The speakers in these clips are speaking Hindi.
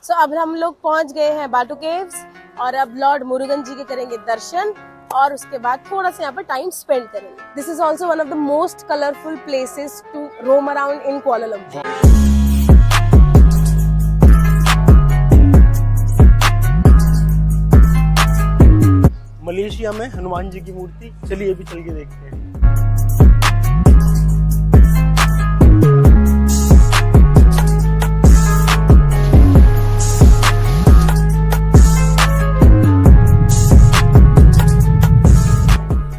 सो अब हम लोग पहुंच गए हैं बाटू केव्स और अब लॉर्ड मुरुगन जी के करेंगे दर्शन और उसके बाद थोड़ा सा यहाँ पर टाइम स्पेंड करेंगे। This is also one of the most colourful places to roam around in Kuala Lumpur. Malaysia में हनुमान जी की मूर्ति, चलिए अभी चल के देखते हैं।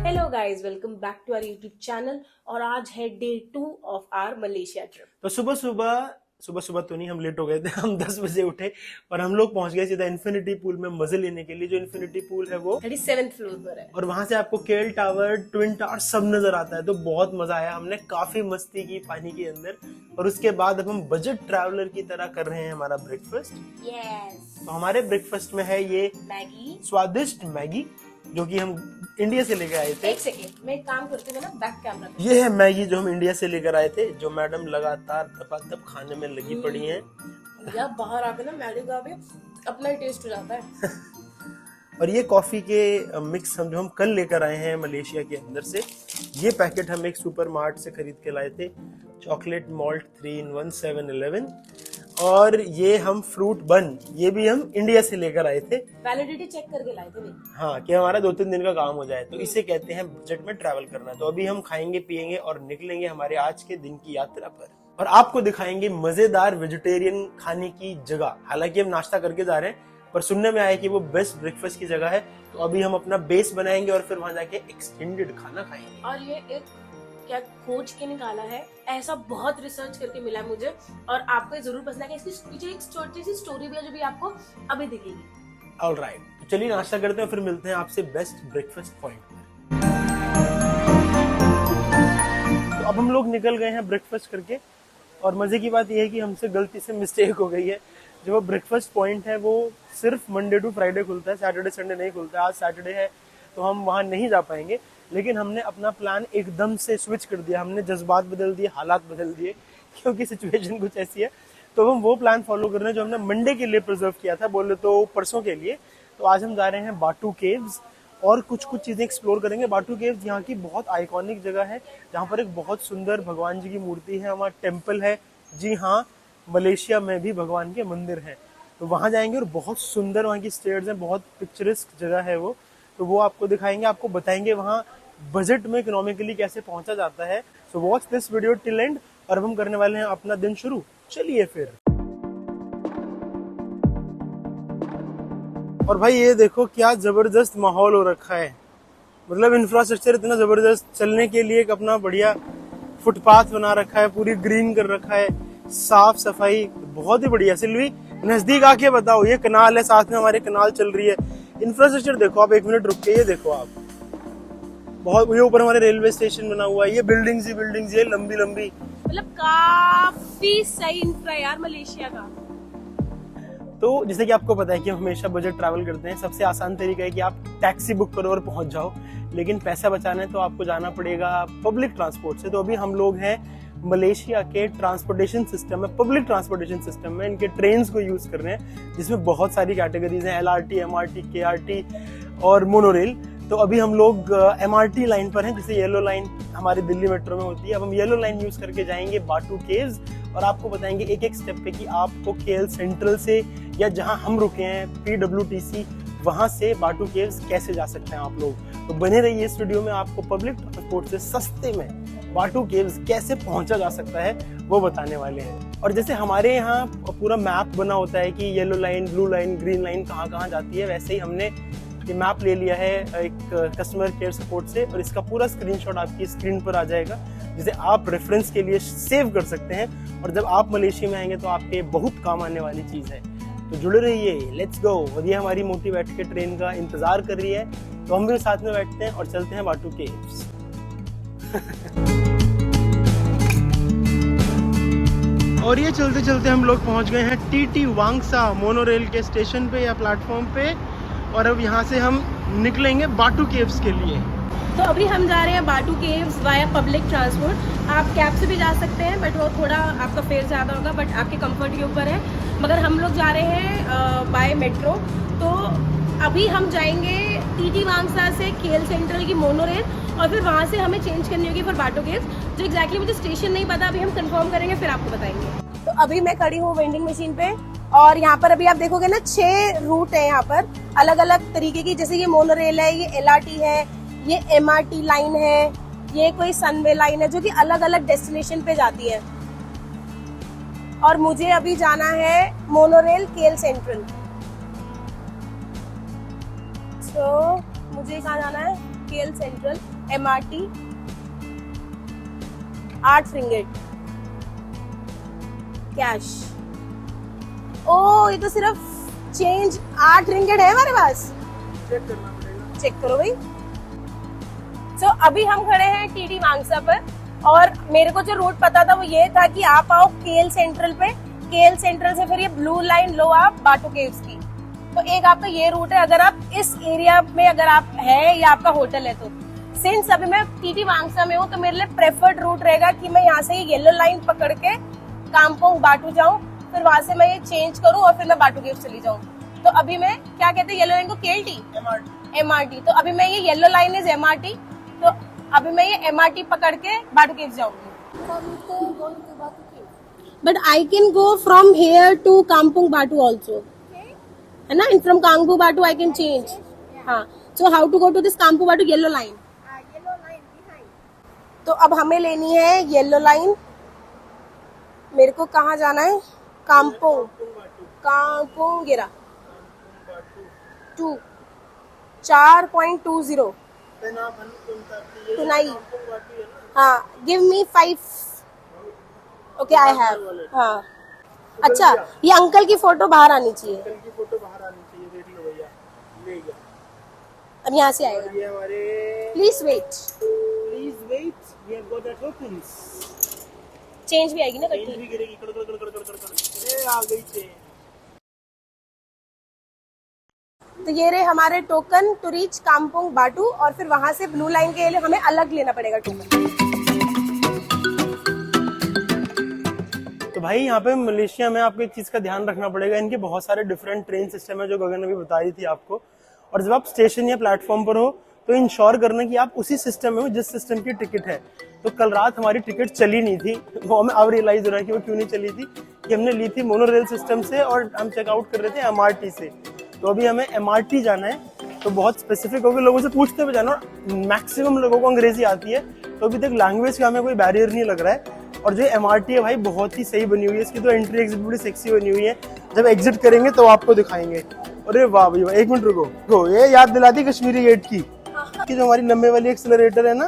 Hello guys, welcome back to our YouTube channel और आज है day 2 of our Malaysia trip. तो सुबह तो नहीं, हम लेट हो गए थे। हम 10 बजे उठे और हम लोग पहुंच गए सीधा इन्फिनिटी पूल में मजे लेने के लिए। जो इन्फिनिटी पूल है वो 37th फ्लोर पर है और वहां से आपको केएल टावर, ट्विन टावर सब नजर आता है। तो बहुत मजा आया, हमने काफी मस्ती की पानी के अंदर। और उसके बाद अब हम बजट ट्रैवलर की तरह कर रहे हैं हमारा ब्रेकफास्ट। यस। तो हमारे ब्रेकफास्ट में है ये मैगी, स्वादिष्ट मैगी जो कि हम इंडिया से लेकर आए थे। एक सेकेंड मैं एक काम करती हूँ ना, बैक कैमरा। ये है मैगी जो हम इंडिया से लेकर आए थे, जो मैडम लगातार दपादप खाने में लगी पड़ी हैं। या बाहर आके ना मैगी का भी अपना ही टेस्ट हो जाता है। और ये कॉफी के मिक्स हम कल लेकर आए हैं मलेशिया के अंदर से। ये पैकेट हम एक सुपर मार्ट से खरीद के लाए थे। Chocolate malt 3 in 1 7-Eleven। और ये हम फ्रूट बन, ये भी हम इंडिया से लेकर आए थे। वैलिडिटी चेक करके लाए थे। हाँ, कि हमारा 2-3 दिन का काम हो जाए। तो इसे कहते हैं बजट में ट्रैवल करना। तो अभी हम खाएंगे पिएंगे और निकलेंगे हमारे आज के दिन की यात्रा पर और आपको दिखाएंगे मजेदार वेजिटेरियन खाने की जगह। हालांकि हम नाश्ता करके जा रहे हैं, पर सुनने में आया कि वो बेस्ट ब्रेकफास्ट की जगह है। तो अभी हम अपना बेस बनाएंगे और फिर वहां जाके एक्सटेंडेड खाना खाएंगे। और ये एक क्या खोज के निकाला है, ऐसा बहुत रिसर्च करके मिला है मुझे और आपको ये जरूर पसंद आएगा। इसकी पीछे एक छोटी सी स्टोरी भी है जो भी आपको अभी दिखेगी। ऑलराइट, तो चलिए नाश्ता करते हैं, फिर मिलते हैं आपसे बेस्ट ब्रेकफास्ट पॉइंट पर। तो अब हम लोग निकल गए हैं ब्रेकफास्ट करके। और मजे की बात यह है कि हमसे गलती से मिस्टेक हो गई है। जो वो ब्रेकफास्ट पॉइंट है वो सिर्फ मंडे टू फ्राइडे खुलता है, सैटरडे संडे नहीं खुलता है। आज सैटरडे है तो हम वहां नहीं जा पाएंगे, लेकिन हमने अपना प्लान एकदम से स्विच कर दिया। हमने जज्बात बदल दिए, हालात बदल दिए, क्योंकि सिचुएशन कुछ ऐसी है। तो हम वो प्लान फॉलो कर रहे हैं जो हमने मंडे के लिए प्रिजर्व किया था, बोले तो परसों के लिए। तो आज हम जा रहे हैं बाटू केव्स और कुछ चीजें एक्सप्लोर करेंगे। बाटू केव्स यहाँ की बहुत आइकॉनिक जगह है, जहाँ पर एक बहुत सुंदर भगवान जी की मूर्ति है, वहाँ टेम्पल है। जी हाँ, मलेशिया में भी भगवान के मंदिर हैं। तो वहाँ जाएंगे और बहुत सुंदर वहाँ की स्टेयर्स हैं, बहुत पिक्चरस्क जगह है वो। तो वो आपको दिखाएंगे, आपको बताएंगे वहाँ बजट में इकोनॉमिकली कैसे पहुंचा जाता है। So watch this video till and. और अब हम करने वाले हैं अपना दिन शुरू। चलिए फिर। और भाई ये देखो क्या जबरदस्त माहौल हो रखा है। मतलब इंफ्रास्ट्रक्चर इतना जबरदस्त, चलने के लिए एक अपना बढ़िया फुटपाथ बना रखा है, पूरी ग्रीन कर रखा है, साफ सफाई बहुत ही बढ़िया। सिल्वी नजदीक आके बताओ, ये कनाल है, साथ में हमारे कनाल चल रही है। इंफ्रास्ट्रक्चर देखो आप, 1 मिनट रुक के ये देखो आप, बहुत। ये ऊपर हमारे रेलवे स्टेशन बना हुआ है, ये बिल्डिंग्स ही बिल्डिंग्स, ये लंबी लंबी। मतलब काफी सही इंफ्रा यार मलेशिया का। तो जैसे कि आपको पता है कि हम हमेशा बजट ट्रैवल करते हैं। सबसे आसान तरीका है कि आप टैक्सी बुक करो और पहुंच जाओ, लेकिन पैसा बचाना है तो आपको जाना पड़ेगा पब्लिक ट्रांसपोर्ट से। तो अभी हम लोग हैं मलेशिया के ट्रांसपोर्टेशन सिस्टम में, पब्लिक ट्रांसपोर्टेशन सिस्टम में, इनके ट्रेन्स को यूज कर रहे हैं, जिसमें बहुत सारी कैटेगरीज हैं, LRT, MRT, KRT और मोनोरेल। तो अभी हम लोग MRT लाइन पर हैं, जैसे येलो लाइन हमारे दिल्ली मेट्रो में होती है। अब हम येलो लाइन यूज करके जाएंगे बाटू केव्स और आपको बताएंगे एक एक स्टेप पे कि आपको KL सेंट्रल से या जहां हम रुके हैं PWTC, वहां से बाटू केव्स कैसे जा सकते हैं आप लोग। तो बने रहिए इस वीडियो में, आपको पब्लिक ट्रांसपोर्ट से सस्ते में बाटू केव्स कैसे पहुंचा जा सकता है वो बताने वाले हैं। और जैसे हमारे यहाँ पूरा मैप बना होता है कि yellow line, blue line, green line कहाँ कहाँ जाती है, वैसे ही हमने ये मैप ले लिया है एक कस्टमर केयर सपोर्ट से। और इसका पूरा स्क्रीनशॉट आपकी स्क्रीन पर आ जाएगा, जिसे आप रेफरेंस के लिए सेव कर सकते हैं। और जब आप मलेशिया में आएंगे तो आपके बहुत काम आने वाली चीज़ है। तो जुड़े रहिए, लेट्स गो। वधिया हमारी मोटी बैठ के ट्रेन का इंतजार कर रही है, तो हम भी साथ में बैठते हैं और चलते हैं बाटू केव्स। और ये चलते चलते हम लोग पहुंच गए हैं TT वांगसा मोनोरेल के स्टेशन पे या प्लेटफॉर्म पे। और अब यहाँ से हम निकलेंगे बाटू केव्स के लिए। तो अभी हम जा रहे हैं बाटू केव्स वाया पब्लिक ट्रांसपोर्ट। आप कैब से भी जा सकते हैं, बट वो थोड़ा आपका फेयर ज़्यादा होगा, बट आपके कंफर्ट के ऊपर है। मगर हम लोग जा रहे हैं बाय मेट्रो। तो अभी हम जाएंगे टीटी वांगसा से केएल सेंट्रल की मोनोरेल और फिर वहाँ से हमें चेंज करनी होगी फॉर बाटू केव्स। जो एग्जैक्टली मुझे स्टेशन नहीं पता, अभी हम कंफर्म करेंगे फिर आपको बताएंगे। तो अभी मैं खड़ी हूँ वेंडिंग मशीन पे और यहाँ पर अभी आप देखोगे ना 6 रूट है यहाँ पर अलग अलग तरीके की। जैसे ये मोनोरेल है, ये एलआरटी है, ये एमआरटी लाइन है, ये कोई सनवे लाइन है जो कि अलग अलग डेस्टिनेशन पे जाती है। और मुझे अभी जाना है मोनोरेल केएल सेंट्रल। तो मुझे कहाँ जाना है? KL Sentral MRT 8 ringgit cash. ओ ये तो सिर्फ चेंज 8 रिंगिट है हमारे पास। चेक करना पड़ेगा, चेक करो भाई। तो अभी हम खड़े हैं टीटी वांगसा पर और मेरे को जो रूट पता था वो ये था कि आप आओ केएल सेंट्रल पे, केएल सेंट्रल से फिर ये ब्लू लाइन लो आप बाटू केव्स की। तो एक आपका ये रूट है अगर आप इस एरिया में अगर आप है या आपका होटल है तो। सिंस अभी मैं टीटी वांगसा में हूँ तो मेरे लिए प्रेफर्ड रूट रहेगा कि मैं यहाँ से येलो लाइन पकड़ के कामपोंग बाटू जाऊँ, फिर वहां से मैं ये चेंज करूँ और फिर मैं बाटू केव्स चली जाऊँ। तो अभी मैं क्या कहते हैं येलो लाइन को? केएलटी एमआरटी। तो अभी मैं ये येलो लाइन इज एमआरटी, तो अभी मैं ये एमआरटी पकड़ के बाटू केव्स जाऊंगी। But I can go from here to Kampung Batu also, है ना? इन फ्रॉम कामपुंग बाटू आई कैन चेंज। हाँ, so how to go to this Kampung Batu? Yellow line. तो अब हमें लेनी है येलो लाइन। मेरे को कहाँ जाना है? कामपुंग गिरा 2 4.20 टुनाई। हाँ, give me 5। Okay I have. हाँ अच्छा, ये अंकल की फोटो बाहर आनी चाहिए। अंकल की फोटो बाहर आनी चाहिए, देख लो भैया, ले गया। अब यहाँ से आएगा। ये हमारे please wait, we have got the tokens. Change भी आएगी ना? चेंज भी गिरेगी, कड़ कड़ कड़ कड़ कड़ कड़। ए आ गई चेंज। तो ये रहे हमारे टोकन टू रीच कामपुंग बाटू और फिर वहां से ब्लू लाइन के लिए हमें अलग लेना पड़ेगा टोकन। तो भाई यहाँ पे मलेशिया में आपको एक चीज का ध्यान रखना पड़ेगा, इनके बहुत सारे डिफरेंट ट्रेन सिस्टम है जो गगन अभी बता रही थी आपको। और जब आप स्टेशन या प्लेटफॉर्म पर हो तो इंश्योर करना कि आप उसी सिस्टम में हो जिस सिस्टम की टिकट है। तो कल रात हमारी टिकट चली नहीं थी, वो हमें अब रियलाइज हो रहा है कि वो क्यों नहीं चली थी, कि हमने ली थी मोनोरेल सिस्टम से और हम चेकआउट कर रहे थे एमआरटी से। तो अभी हमें एमआरटी जाना है, तो बहुत स्पेसिफिक होकर लोगों से पूछते हुए जाना। और मैक्सिमम लोगों को अंग्रेजी आती है, तो अभी तक लैंग्वेज का हमें कोई बैरियर नहीं लग रहा है। और जो एमआरटी है भाई बहुत ही सही बनी हुई है, इसकी तो एंट्री एग्जिट बड़ी सेक्सी बनी हुई है। जब एग्जिट करेंगे तो आपको दिखाएंगे। अरे वाह भाई वाह, 1 मिनट रुको, ये याद दिलाती कश्मीरी गेट की जो हमारी लंबे वाली एक्सेलरेटर है ना।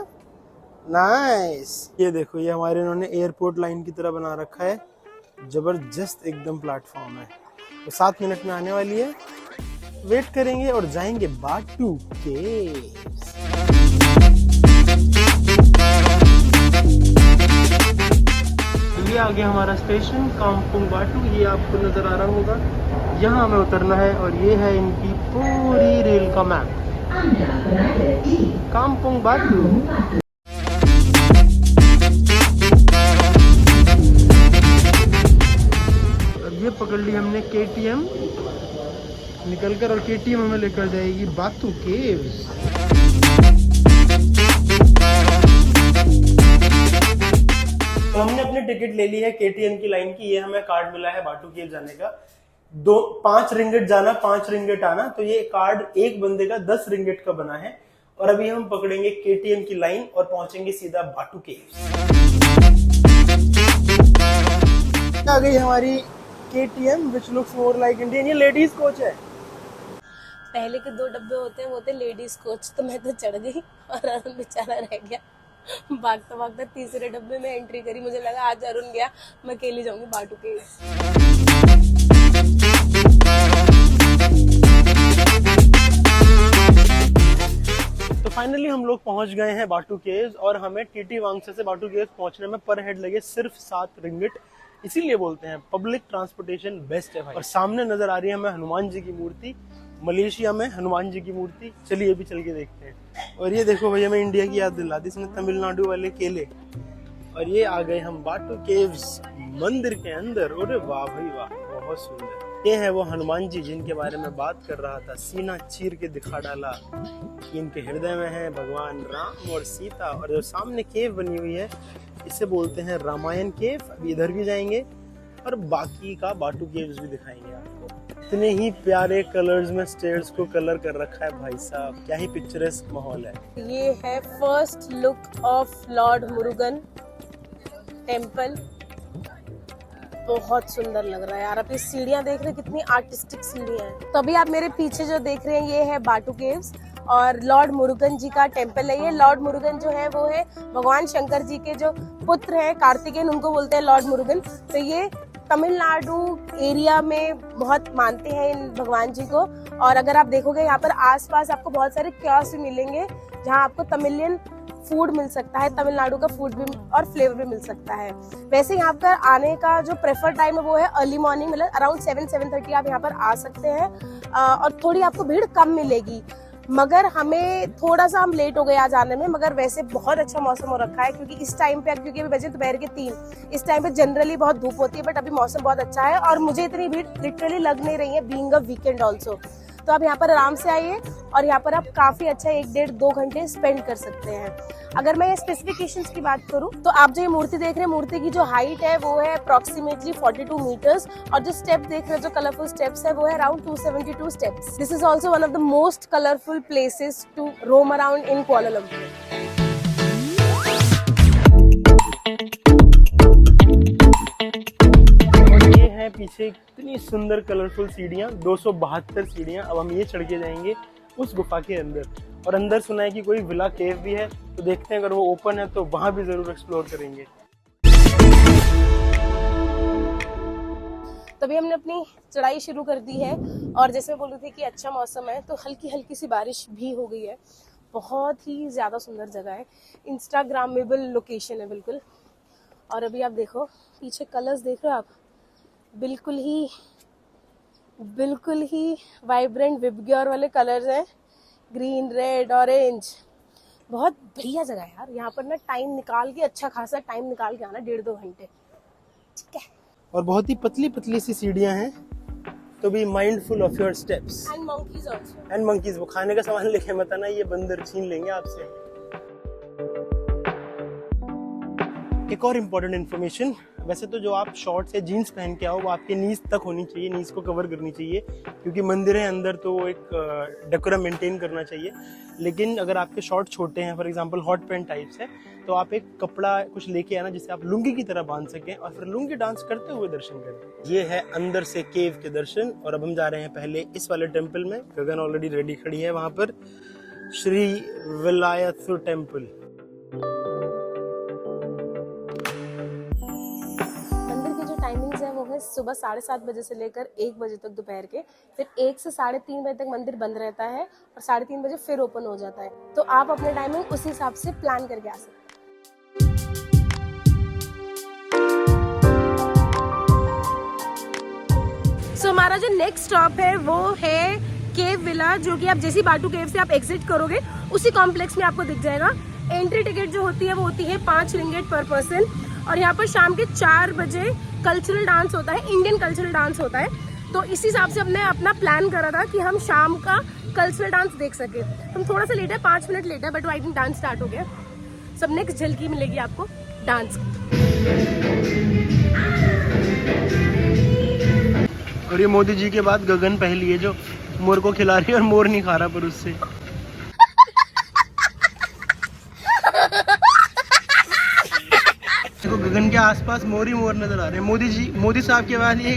नाइस, ये देखो, ये हमारे इन्होंने एयरपोर्ट लाइन की तरह बना रखा है, जबरदस्त एकदम प्लेटफॉर्म है। तो 7 मिनट में आने वाली है, वेट करेंगे और जाएंगे बाटू केव्स। ये आ गया हमारा स्टेशन कामपुंग बाटू, ये आपको नजर आ रहा होगा। यहाँ हमें उतरना है और ये है इनकी पूरी रेल का मैप, कामपुंग बाटू। अब ये पकड़ ली हमने केटीएम निकलकर, और केटीएम हमें लेकर जाएगी बाटू केव्स। तो हमने अपनी टिकट ले ली है केटीएम की लाइन की, ये हमें कार्ड मिला है बाटू केव जाने का। 5 रिंगिट जाना, 5 रिंगिट आना। तो ये कार्ड एक बंदे का 10 रिंगिट का बना है। और अभी हम पकड़ेंगे केटीएम की लाइन और पहुंचेंगे सीधा बाटू केव्स। आ गई हमारी KTM which looks more like Indian. ये लेडीज कोच है। पहले के 2 डब्बे होते हैं वो थे लेडीज कोच, तो मैं तो चढ़ गई और अरुण बेचारा रह गया। भागता भागता तीसरे डब्बे में एंट्री करी, मुझे लगा आज अरुण गया, मैं अकेली जाऊंगी बाटू केव्स। तो फाइनली हम लोग पहुंच गए हैं बाटू केव्स और हमें टीटी वांगसा से बाटू केव्स पहुंचने में पर हेड लगे सिर्फ 7 रिंगिट। इसीलिए बोलते हैं पब्लिक ट्रांसपोर्टेशन बेस्ट है भाई। और सामने नजर आ रही है हमें हनुमान जी की मूर्ति, मलेशिया में हनुमान जी की मूर्ति। चलिए अभी चल के देखते हैं। और ये देखो भैया, मैं इंडिया की याद दिला दी, इसमें तमिलनाडु वाले केले। और ये आ गए हम बाटू केव्स मंदिर के अंदर। अरे वाह भाई वाह, बहुत सुंदर। ये है वो हनुमान जी जिनके बारे में बात कर रहा था, सीना चीर के दिखा डाला कि इनके हृदय में है भगवान राम और सीता। और जो सामने केव बनी हुई है इसे बोलते हैं रामायण केव। अभी इधर भी जाएंगे और बाकी का बाटू केव्स भी दिखाएंगे आपको। इतने ही प्यारे कलर्स में स्टेयर्स को कलर कर रखा है भाई साहब, क्या ही पिक्चरेस्क माहौल है। ये है first look of Lord Murugan temple. बहुत सुंदर लग रहा है यार। आप ये सीढ़ियाँ देख रहे हैं, कितनी आर्टिस्टिक सीढ़ियाँ हैं। तो अभी आप मेरे पीछे जो देख रहे हैं ये है बाटू केव्स और लॉर्ड मुरुगन जी का टेम्पल है। ये लॉर्ड मुरुगन जो है वो है भगवान शंकर जी के जो पुत्र हैं कार्तिकेयन, उनको बोलते हैं लॉर्ड मुरुगन। तो ये तमिलनाडु एरिया में बहुत मानते हैं इन भगवान जी को। और अगर आप देखोगे यहाँ पर आसपास आपको बहुत सारे कियोस्क भी मिलेंगे जहाँ आपको तमिलियन फूड मिल सकता है, तमिलनाडु का फूड भी और फ्लेवर भी मिल सकता है। वैसे यहाँ पर आने का जो प्रेफर टाइम है वो है अर्ली मॉर्निंग, मतलब अराउंड 7-7:30 आप यहाँ पर आ सकते हैं और थोड़ी आपको भीड़ कम मिलेगी। मगर हमें थोड़ा सा हम लेट हो गए आज आने में, मगर वैसे बहुत अच्छा मौसम हो रखा है क्योंकि इस टाइम पे, क्योंकि अभी बजे दोपहर के 3, इस टाइम पे जनरली बहुत धूप होती है, बट अभी मौसम बहुत अच्छा है और मुझे इतनी भीड़ लिटरली लग नहीं रही है, बीइंग अ वीकेंड ऑल्सो। तो आप यहाँ पर आराम से आइए और यहाँ पर आप काफी अच्छा 1-1.5-2 घंटे स्पेंड कर सकते हैं। अगर मैं स्पेसिफिकेशंस की बात करूँ तो आप जो ये मूर्ति देख रहे हैं, मूर्ति की जो हाइट है वो है अप्रोक्सीमेटली 42 मीटर्स और जो स्टेप देख रहे हैं, जो कलरफुल स्टेप्स है वो है around 272 steps. This is also one of the most colourful places to roam around in Kuala Lumpur. पीछे इतनी सुंदर कलरफुल सीढ़ियाँ, 272 सीढ़ियाँ। अब हम ये चढ़ के जाएंगे उस गुफा के अंदर। और अंदर सुना है कि कोई विला केव भी है, तो देखते हैं अगर वो ओपन है तो वहां भी जरूर एक्सप्लोर करेंगे। तभी हमने अपनी चढ़ाई शुरू कर दी है और जैसे मैं बोल रही थी कि अच्छा मौसम है तो हल्की हल्की सी बारिश भी हो गई है। बहुत ही ज़्यादा सुंदर जगह है, इंस्टाग्रामेबल लोकेशन है बिल्कुल। और अभी आप देखो पीछे कलर्स देख रहे हो आप, बिल्कुल ही वाइब्रेंट विबग्योर वाले कलर्स हैं, ग्रीन, रेड, ऑरेंज। बहुत बढ़िया जगह है यार। यहाँ पर ना टाइम निकाल के, अच्छा खासा टाइम निकाल के आना, 1.5-2 घंटे, ठीक है। और बहुत ही पतली पतली सी सीढ़ियाँ हैं, तो be mindful of your steps. And monkeys also. And monkeys, वो खाने का सामान लेके मत आना, ये बंदर छीन लेंगे आपसे। एक और इम्पोर्टेंट इन्फॉर्मेशन, वैसे तो जो आप शॉर्ट्स या जीन्स पहन के आओ वो आपके नीज तक होनी चाहिए, नीज को कवर करनी चाहिए क्योंकि मंदिर है अंदर, तो वो एक डेकोरम मेंटेन करना चाहिए। लेकिन अगर आपके शॉर्ट छोटे हैं, for example hot pant types है, तो आप एक कपड़ा कुछ लेके आना जिससे आप लुंगी की तरह बांध सकें और फिर लुंगी डांस करते हुए दर्शन करें। ये है अंदर से केव के दर्शन। और अब हम जा रहे हैं पहले इस वाले टेम्पल में। गगन ऑलरेडी रेडी खड़ी है वहां पर, श्री विलायथु टेम्पल। टाइमिंग्स है वो है सुबह 7:30 बजे से लेकर 1 बजे तक दोपहर के, फिर 1 से 3:30 बजे तक मंदिर बंद रहता है और 3:30 बजे फिर ओपन हो जाता है। तो आप अपने टाइमिंग उस हिसाब से प्लान करके आ सकते हैं। सो हमारा जो नेक्स्ट स्टॉप है वो है केव विला, जो कि आप जैसी बाटू केव से आप एग्जिट करोगे उसी कॉम्प्लेक्स में आपको दिख जाएगा। एंट्री टिकट जो होती है वो होती है 5 रिंगिट पर पर्सन। और यहाँ पर शाम के 4 बजे कल्चरल डांस होता है, इंडियन कल्चरल डांस होता है। तो इस हिसाब से हमने अपना प्लान करा था कि हम शाम का कल्चरल डांस देख सके। हम थोड़ा सा लेट है, 5 मिनट लेट है, but I think dance start हो गया। सब नेक्स्ट झलकी मिलेगी आपको डांस। और ये मोदी जी के बाद गगन पहली है जो मोर को खिला रही है और मोर नहीं खा रहा पर उससे। देखो गगन के आसपास मोर ही मोर नजर आ रहे हैं। मोदी साहब के बाद ये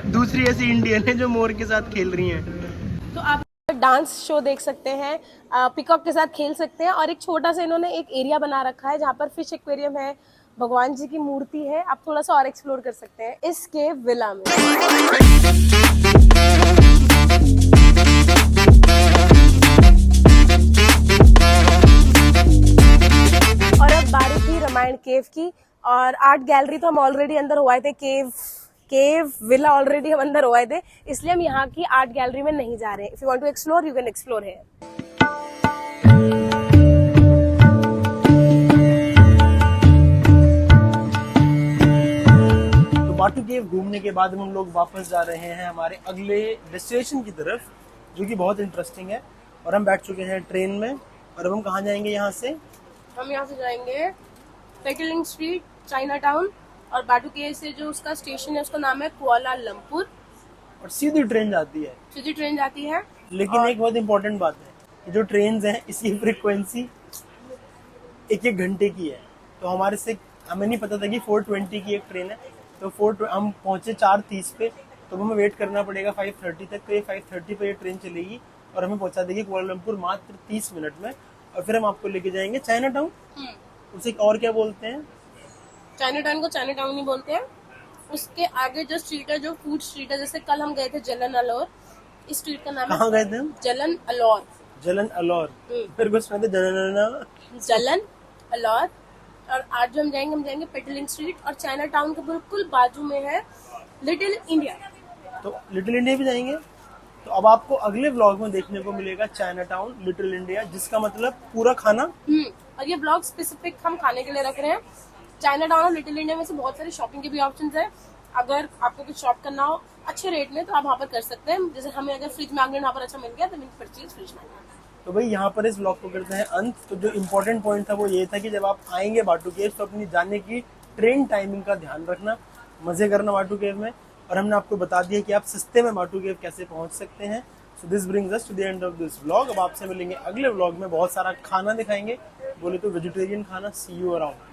दूसरी ऐसी इंडियन है जो मोर के साथ खेल रही हैं। तो आप डांस शो देख सकते हैं, पिकॉक के साथ खेल सकते हैं और एक छोटा सा इन्होंने एक एरिया बना रखा है जहाँ पर फिश एक्वेरियम है, भगवान जी की मूर्ति है। आप थोड़ा सा और एक्सप्लोर कर सकते हैं इस केव विला में। और अब बारी थी रामायण केव की और आर्ट गैलरी तो हम ऑलरेडी अंदर हुए थे, केव विला ऑलरेडी हम अंदर हुए थे, इसलिए हम यहाँ की आर्ट गैलरी में नहीं जा रहे हैं। If you want to explore you can explore here. Batu Cave घूमने के बाद हम लोग वापस जा रहे हैं हमारे अगले डेस्टिनेशन की तरफ, जो कि बहुत इंटरेस्टिंग है। और हम बैठ चुके हैं ट्रेन में, और अब हम कहाँ जाएंगे यहाँ से? हम यहाँ से जाएंगे पेटलिंग स्ट्रीट, चाइना टाउन, और बाटू केव से जो उसका स्टेशन है उसका नाम है कुआलालंपुर, और सीधी ट्रेन जाती है। सीधी ट्रेन जाती है। लेकिन एक बहुत इंपॉर्टेंट बात है कि जो ट्रेन है इसकी फ्रीक्वेंसी 1-1 घंटे की है। तो हमारे से हमें नहीं पता था कि 4:20 की एक ट्रेन है, तो हम पहुंचे 4:30 पे, तो हमें वेट करना पड़ेगा 5:30 तक। तो ये 5:30 पे ये ट्रेन चलेगी और हमें पहुंचा देगी कुआलालंपुर मात्र 30 मिनट में। और फिर हम आपको लेके जाएंगे चाइना टाउन। उसे और क्या बोलते हैं? चाइना टाउन को चाइना टाउन ही बोलते हैं। उसके आगे जो स्ट्रीट है, जो फूड स्ट्रीट है, जैसे कल हम गए थे जलन अलौर, इस स्ट्रीट का नाम है, कहाँ गए थे हम? जलन अलौर। जलन अलौर। फिर कुछ सुना था जलन अलौर। और आज जो हम जाएंगे पेटलिंग स्ट्रीट, और चाइना टाउन के बिल्कुल बाजू में है लिटिल इंडिया। तो लिटिल इंडिया भी जाएंगे। तो अब आपको अगले व्लॉग में देखने को मिलेगा चाइना टाउन, लिटिल इंडिया, जिसका मतलब पूरा खाना। और ये ब्लॉग स्पेसिफिक हम खाने के लिए रख रहे हैं। चाइना टाउन और लिटिल इंडिया में से बहुत सारी शॉपिंग के भी ऑप्शंस है। अगर आपको कुछ शॉप करना हो अच्छे रेट में तो आप वहाँ पर कर सकते हैं। जैसे हमें अगर फ्रिज मैग्नेट वहाँ पर अच्छा मिल गया तो मैंने परचेज फ्रिज मैग्नेट। तो भाई यहाँ पर इस व्लॉग को करते हैं अंत। तो जो इम्पोर्टेंट पॉइंट था वो ये था कि जब आप आएंगे बाटू केव तो अपनी जाने की ट्रेन टाइमिंग का ध्यान रखना, मजे करना बाटू केव में। और हमने आपको बता दिया कि आप सस्ते में बाटू केव कैसे पहुंच सकते हैं। So this brings us to the end of this vlog. अब आपसे मिलेंगे अगले व्लॉग में, बहुत सारा खाना दिखाएंगे, बोले तो वेजिटेरियन खाना। See you around.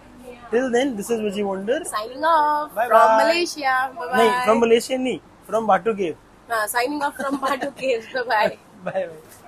Till then, this is Vijay Wonder. Signing off Bye from bye. Malaysia. Bye bye. नहीं, from Malaysia नहीं, from Batu Cave. Signing off from Batu Cave. Bye bye. Bye bye.